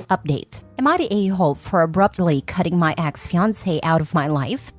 Update. Am I the a-hole for abruptly cutting my ex-fiancé out of my life?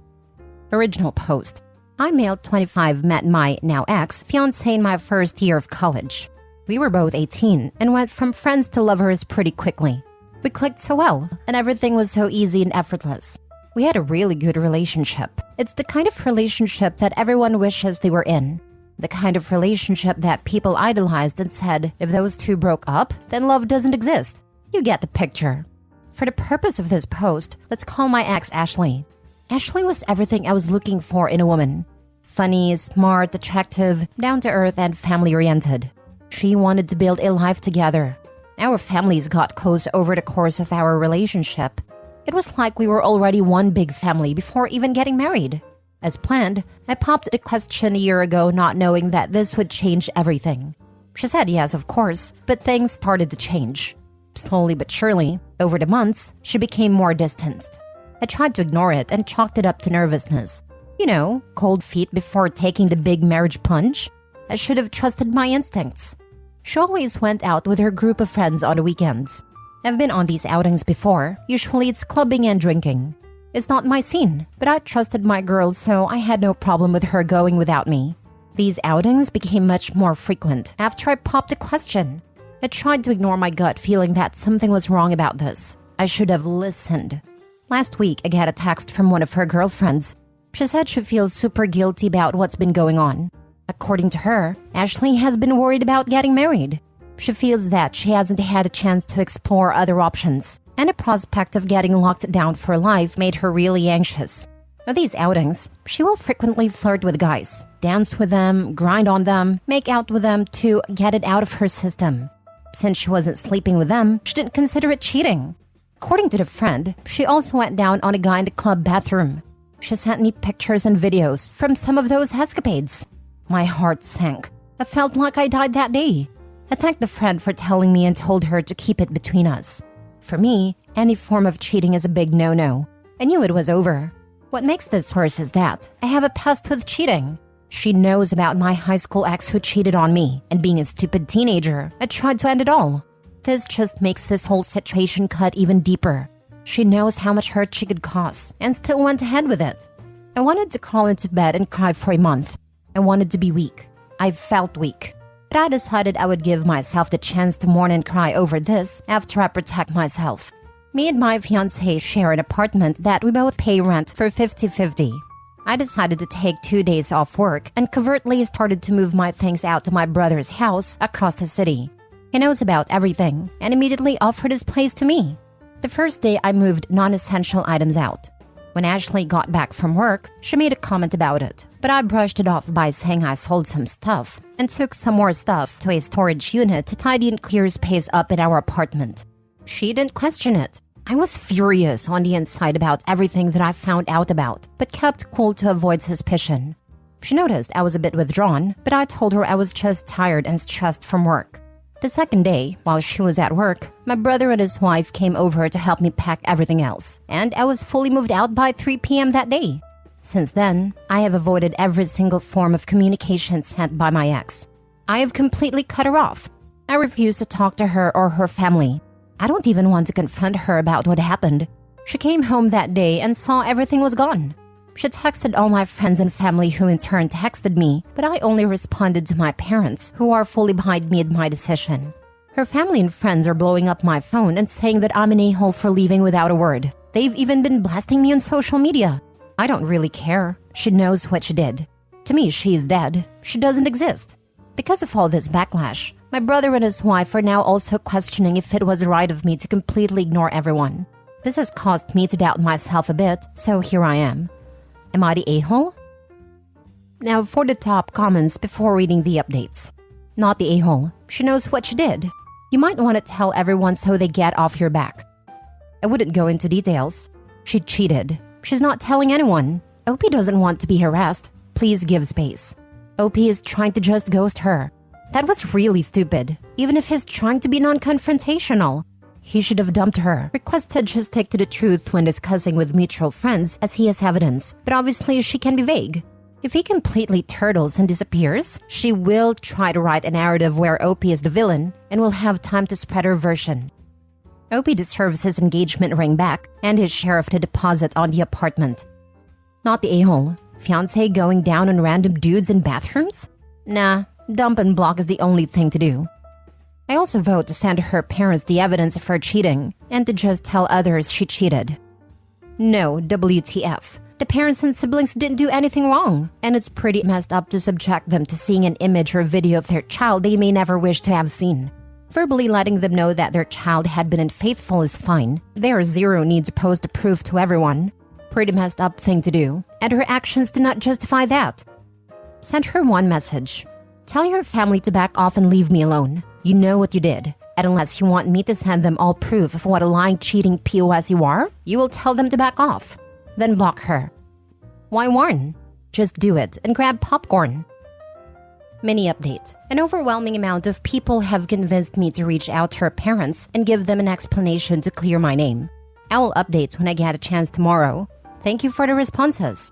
Original post. I, male 25, met my now ex-fiancé in my first year of college. We were both 18 and went from friends to lovers pretty quickly. We clicked so well, and everything was so easy and effortless. We had a really good relationship. It's the kind of relationship that everyone wishes they were in. The kind of relationship that people idolized and said, if those two broke up, then love doesn't exist. You get the picture. For the purpose of this post, let's call my ex Ashley. Ashley was everything I was looking for in a woman. Funny, smart, attractive, down-to-earth, and family-oriented. She wanted to build a life together. Our families got close over the course of our relationship. It was like we were already one big family before even getting married. As planned, I popped the question a year ago not knowing that this would change everything. She said yes, of course, but things started to change. Slowly but surely, over the months, she became more distanced. I tried to ignore it and chalked it up to nervousness. You know, cold feet before taking the big marriage plunge. I should have trusted my instincts. She always went out with her group of friends on the weekends. I've been on these outings before. Usually it's clubbing and drinking. It's not my scene, but I trusted my girl, so I had no problem with her going without me. These outings became much more frequent after I popped the question. I tried to ignore my gut feeling that something was wrong about this. I should have listened. Last week, I got a text from one of her girlfriends. She said she feels super guilty about what's been going on. According to her, Ashley has been worried about getting married. She feels that she hasn't had a chance to explore other options, and the prospect of getting locked down for life made her really anxious. At these outings, she will frequently flirt with guys, dance with them, grind on them, make out with them to get it out of her system. Since she wasn't sleeping with them, she didn't consider it cheating. According to the friend, she also went down on a guy in the club bathroom. She sent me pictures and videos from some of those escapades. My heart sank. I felt like I died that day. I thanked the friend for telling me and told her to keep it between us. For me, any form of cheating is a big no-no. I knew it was over. What makes this worse is that I have a past with cheating. She knows about my high school ex who cheated on me, and being a stupid teenager, I tried to end it all. This just makes this whole situation cut even deeper. She knows how much hurt she could cause, and still went ahead with it. I wanted to crawl into bed and cry for a month. I wanted to be weak. I felt weak. But I decided I would give myself the chance to mourn and cry over this after I protect myself. Me and my fiancé share an apartment that we both pay rent for 50-50. I decided to take 2 days off work and covertly started to move my things out to my brother's house across the city. He knows about everything and immediately offered his place to me. The first day I moved non-essential items out. When Ashley got back from work, she made a comment about it, but I brushed it off by saying I sold some stuff and took some more stuff to a storage unit to tidy and clear space up in our apartment. She didn't question it. I was furious on the inside about everything that I found out about, but kept cool to avoid suspicion. She noticed I was a bit withdrawn, but I told her I was just tired and stressed from work. The second day, while she was at work, my brother and his wife came over to help me pack everything else, and I was fully moved out by 3 p.m. that day. Since then, I have avoided every single form of communication sent by my ex. I have completely cut her off. I refuse to talk to her or her family. I don't even want to confront her about what happened. She came home that day and saw everything was gone. She texted all my friends and family who in turn texted me, but I only responded to my parents, who are fully behind me in my decision. Her family and friends are blowing up my phone and saying that I'm an a-hole for leaving without a word. They've even been blasting me on social media. I don't really care. She knows what she did. To me, she is dead. She doesn't exist. Because of all this backlash, my brother and his wife are now also questioning if it was right of me to completely ignore everyone. This has caused me to doubt myself a bit, so here I am. Am I the a-hole? Now for the top comments before reading the updates. Not the a-hole. She knows what she did. You might want to tell everyone so they get off your back. I wouldn't go into details. She cheated. She's not telling anyone. OP doesn't want to be harassed. Please give space. OP is trying to just ghost her. That was really stupid. Even if he's trying to be non-confrontational. He should have dumped her, requested she stick to the truth when discussing with mutual friends as he has evidence, but obviously she can be vague. If he completely turtles and disappears, she will try to write a narrative where OP is the villain and will have time to spread her version. OP deserves his engagement ring back and his share of the deposit on the apartment. Not the a-hole. Fiancé going down on random dudes in bathrooms? Nah, dump and block is the only thing to do. I also vote to send her parents the evidence of her cheating and to just tell others she cheated. No, WTF. The parents and siblings didn't do anything wrong, and it's pretty messed up to subject them to seeing an image or video of their child they may never wish to have seen. Verbally letting them know that their child had been unfaithful is fine. There is zero need to post the proof to everyone. Pretty messed up thing to do, and her actions do not justify that. Send her one message. Tell your family to back off and leave me alone. You know what you did. And unless you want me to send them all proof of what a lying, cheating POS you are, you will tell them to back off. Then block her. Why warn? Just do it and grab popcorn. Mini update. An overwhelming amount of people have convinced me to reach out to her parents and give them an explanation to clear my name. I will update when I get a chance tomorrow. Thank you for the responses.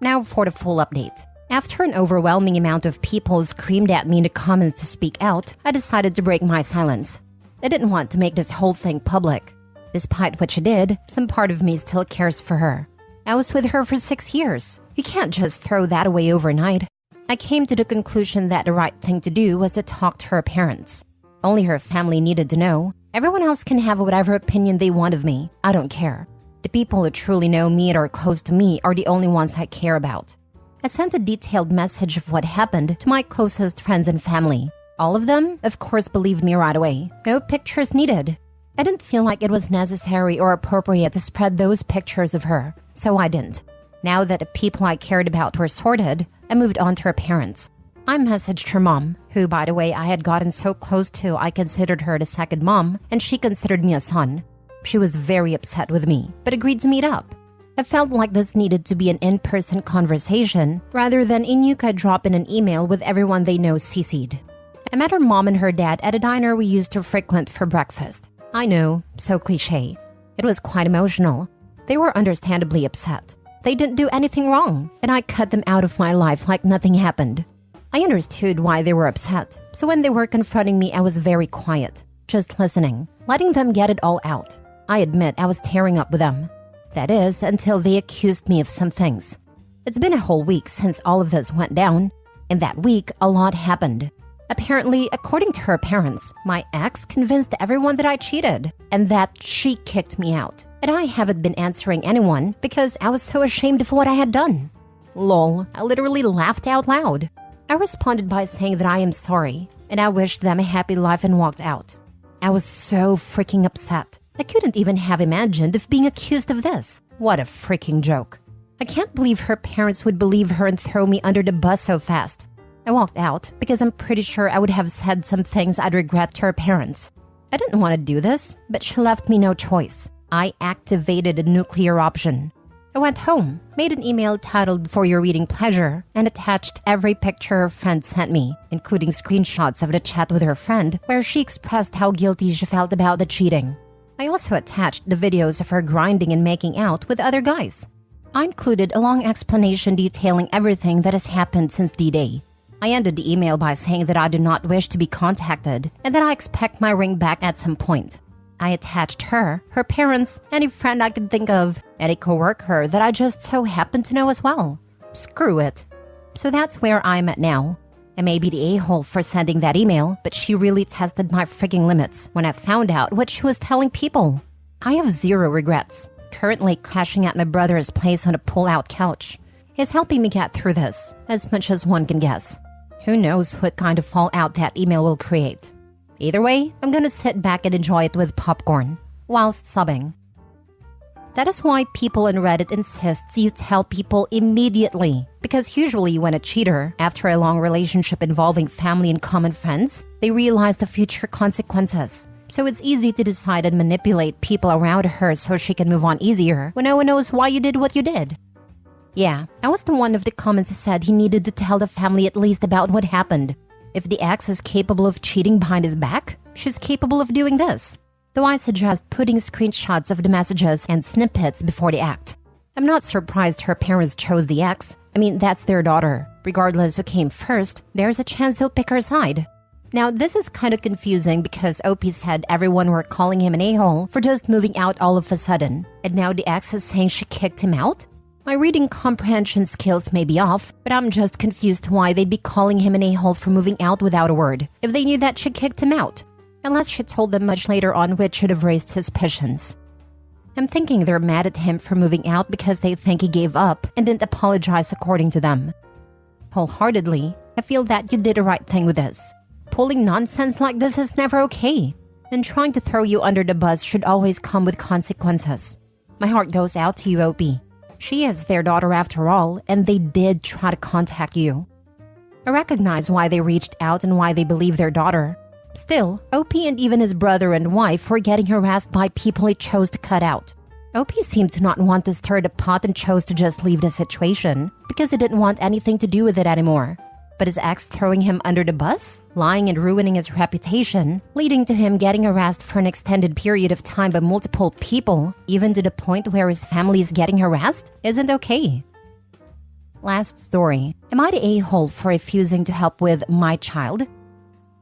Now for the full update. After an overwhelming amount of people screamed at me in the comments to speak out, I decided to break my silence. I didn't want to make this whole thing public. Despite what she did, some part of me still cares for her. I was with her for 6 years. You can't just throw that away overnight. I came to the conclusion that the right thing to do was to talk to her parents. Only her family needed to know. Everyone else can have whatever opinion they want of me. I don't care. The people who truly know me and are close to me are the only ones I care about. I sent a detailed message of what happened to my closest friends and family. All of them, of course, believed me right away. No pictures needed. I didn't feel like it was necessary or appropriate to spread those pictures of her, so I didn't. Now that the people I cared about were sorted, I moved on to her parents. I messaged her mom, who, by the way, I had gotten so close to I considered her the second mom, and she considered me a son. She was very upset with me, but agreed to meet up. I felt like this needed to be an in-person conversation rather than Inuka drop in an email with everyone they know CC'd. I met her mom and her dad at a diner we used to frequent for breakfast. I know, so cliché. It was quite emotional. They were understandably upset. They didn't do anything wrong, and I cut them out of my life like nothing happened. I understood why they were upset, so when they were confronting me, I was very quiet, just listening, letting them get it all out. I admit I was tearing up with them. That is, until they accused me of some things. It's been a whole week since all of this went down. In that week, a lot happened. Apparently, according to her parents, my ex convinced everyone that I cheated and that she kicked me out. And I haven't been answering anyone because I was so ashamed of what I had done. Lol, I literally laughed out loud. I responded by saying that I am sorry and I wished them a happy life and walked out. I was so freaking upset. I couldn't even have imagined of being accused of this. What a freaking joke. I can't believe her parents would believe her and throw me under the bus so fast. I walked out because I'm pretty sure I would have said some things I'd regret to her parents. I didn't want to do this, but she left me no choice. I activated a nuclear option. I went home, made an email titled "For Your Reading Pleasure," and attached every picture her friend sent me, including screenshots of the chat with her friend where she expressed how guilty she felt about the cheating. I also attached the videos of her grinding and making out with other guys. I included a long explanation detailing everything that has happened since D-Day. I ended the email by saying that I do not wish to be contacted and that I expect my ring back at some point. I attached her, her parents, any friend I could think of, any coworker that I just so happened to know as well. Screw it. So that's where I'm at now. I may be the a-hole for sending that email, but she really tested my freaking limits when I found out what she was telling people. I have zero regrets. Currently crashing at my brother's place on a pull-out couch. He's helping me get through this, as much as one can guess. Who knows what kind of fallout that email will create. Either way, I'm gonna sit back and enjoy it with popcorn, whilst sobbing. That is why people on Reddit insist you tell people immediately. Because usually when a cheater, after a long relationship involving family and common friends, they realize the future consequences. So it's easy to decide and manipulate people around her so she can move on easier when no one knows why you did what you did. Yeah, I was the one of the comments who said he needed to tell the family at least about what happened. If the ex is capable of cheating behind his back, she's capable of doing this. Though I suggest putting screenshots of the messages and snippets before the act. I'm not surprised her parents chose the ex. That's their daughter. Regardless who came first, there's a chance they'll pick her side. Now, this is kind of confusing because OP said everyone were calling him an a-hole for just moving out all of a sudden. And now the ex is saying she kicked him out? My reading comprehension skills may be off, but I'm just confused why they'd be calling him an a-hole for moving out without a word, if they knew that she kicked him out. Unless she told them much later on, which should have raised suspicions. I'm thinking they're mad at him for moving out because they think he gave up and didn't apologize according to them. Wholeheartedly, I feel that you did the right thing with this. Pulling nonsense like this is never okay, and trying to throw you under the bus should always come with consequences. My heart goes out to you, OP. She is their daughter after all, and they did try to contact you. I recognize why they reached out and why they believe their daughter. Still, OP and even his brother and wife were getting harassed by people he chose to cut out. OP seemed to not want to stir the pot and chose to just leave the situation because he didn't want anything to do with it anymore. But his ex throwing him under the bus, lying and ruining his reputation, leading to him getting harassed for an extended period of time by multiple people, even to the point where his family is getting harassed, isn't okay. Last story. Am I the a-hole for refusing to help with my child?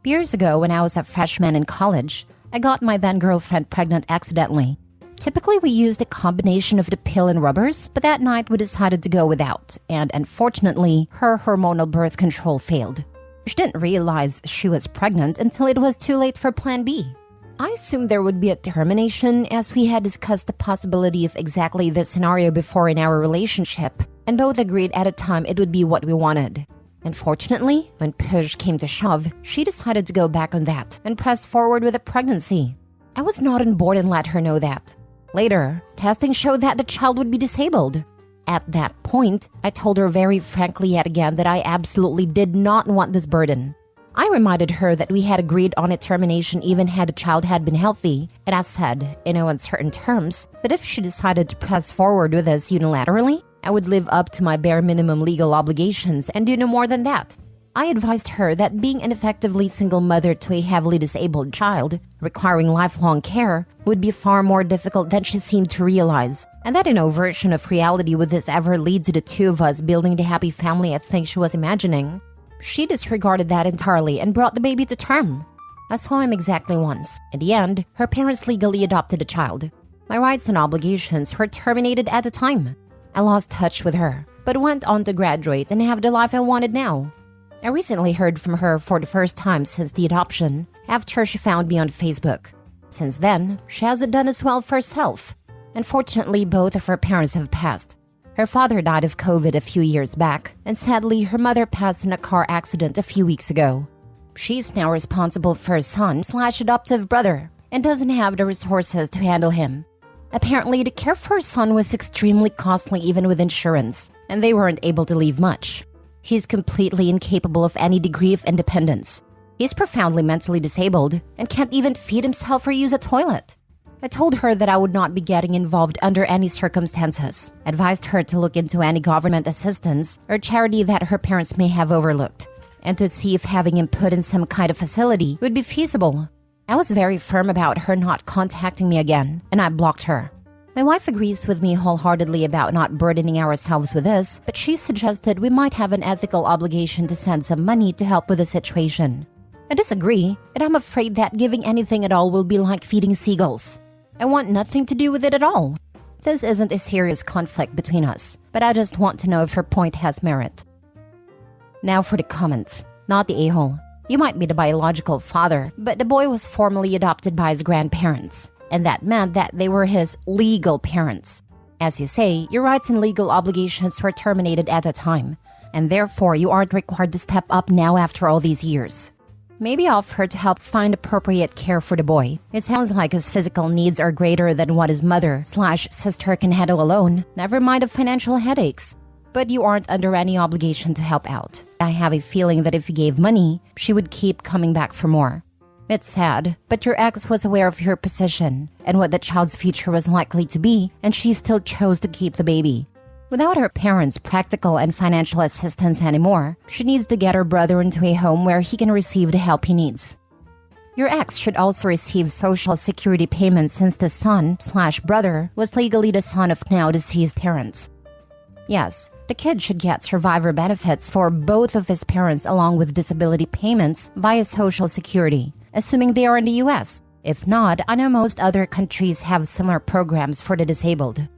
Years ago, when I was a freshman in college, I got my then-girlfriend pregnant accidentally. Typically, we used a combination of the pill and rubbers, but that night we decided to go without, and unfortunately, her hormonal birth control failed. She didn't realize she was pregnant until it was too late for Plan B. I assumed there would be a termination as we had discussed the possibility of exactly this scenario before in our relationship, and both agreed at a time it would be what we wanted. Unfortunately, when push came to shove, she decided to go back on that and press forward with a pregnancy. I was not on board and let her know that. Later, testing showed that the child would be disabled. At that point, I told her very frankly yet again that I absolutely did not want this burden. I reminded her that we had agreed on a termination even had the child had been healthy, and I said, in no uncertain terms, that if she decided to press forward with us unilaterally, I would live up to my bare minimum legal obligations and do no more than that. I advised her that being an effectively single mother to a heavily disabled child, requiring lifelong care, would be far more difficult than she seemed to realize, and that no version of reality would this ever lead to the two of us building the happy family I think she was imagining. She disregarded that entirely and brought the baby to term. I saw him exactly once. In the end, her parents legally adopted the child. My rights and obligations were terminated at the time. I lost touch with her, but went on to graduate and have the life I wanted now. I recently heard from her for the first time since the adoption, after she found me on Facebook. Since then, she hasn't done as well for herself. Unfortunately, both of her parents have passed. Her father died of COVID a few years back, and sadly, her mother passed in a car accident a few weeks ago. She's now responsible for her son/adoptive brother, and doesn't have the resources to handle him. Apparently, the care for her son was extremely costly even with insurance, and they weren't able to leave much. He's completely incapable of any degree of independence. He's profoundly mentally disabled and can't even feed himself or use a toilet. I told her that I would not be getting involved under any circumstances, advised her to look into any government assistance or charity that her parents may have overlooked, and to see if having him put in some kind of facility would be feasible. I was very firm about her not contacting me again, and I blocked her. My wife agrees with me wholeheartedly about not burdening ourselves with this, but she suggested we might have an ethical obligation to send some money to help with the situation. I disagree, and I'm afraid that giving anything at all will be like feeding seagulls. I want nothing to do with it at all. This isn't a serious conflict between us, but I just want to know if her point has merit. Now for the comments, not the a-hole. You might be the biological father, but the boy was formally adopted by his grandparents, and that meant that they were his legal parents. As you say, your rights and legal obligations were terminated at the time, and therefore you aren't required to step up now after all these years. Maybe offer to help find appropriate care for the boy. It sounds like his physical needs are greater than what his mother/sister can handle alone, never mind the financial headaches. But you aren't under any obligation to help out. I have a feeling that if you gave money, she would keep coming back for more. It's sad, but your ex was aware of your position and what the child's future was likely to be, and she still chose to keep the baby. Without her parents' practical and financial assistance anymore, she needs to get her brother into a home where he can receive the help he needs. Your ex should also receive Social Security payments since the son/brother was legally the son of now deceased parents. Yes, The kid should get survivor benefits for both of his parents along with disability payments via Social Security, assuming they are in the US. If not, I know most other countries have similar programs for the disabled.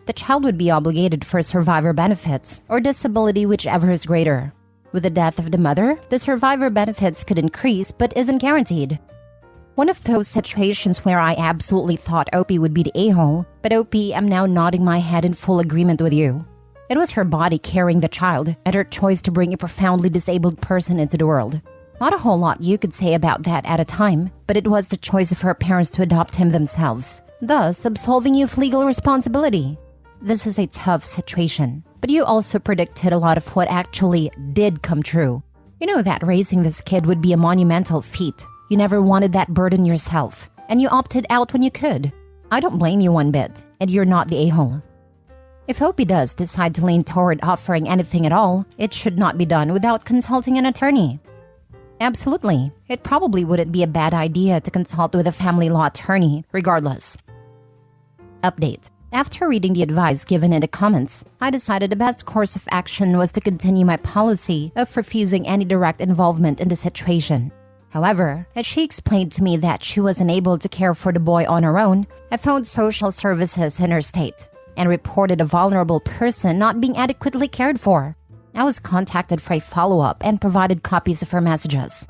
The child would be obligated for survivor benefits or disability, whichever is greater. With the death of the mother, the survivor benefits could increase but isn't guaranteed. One of those situations where I absolutely thought Opie would be the a-hole, but Opie, I'm now nodding my head in full agreement with you. It was her body carrying the child and her choice to bring a profoundly disabled person into the world. Not a whole lot you could say about that at a time, but it was the choice of her parents to adopt him themselves, thus absolving you of legal responsibility. This is a tough situation, but you also predicted a lot of what actually did come true. You know that raising this kid would be a monumental feat. You never wanted that burden yourself, and you opted out when you could. I don't blame you one bit, and you're not the a-hole. If Opie does decide to lean toward offering anything at all, it should not be done without consulting an attorney. Absolutely, it probably wouldn't be a bad idea to consult with a family law attorney, regardless. Update. After reading the advice given in the comments, I decided the best course of action was to continue my policy of refusing any direct involvement in the situation. However, as she explained to me that she was unable to care for the boy on her own, I phoned social services in her state and reported a vulnerable person not being adequately cared for. I was contacted for a follow-up and provided copies of her messages.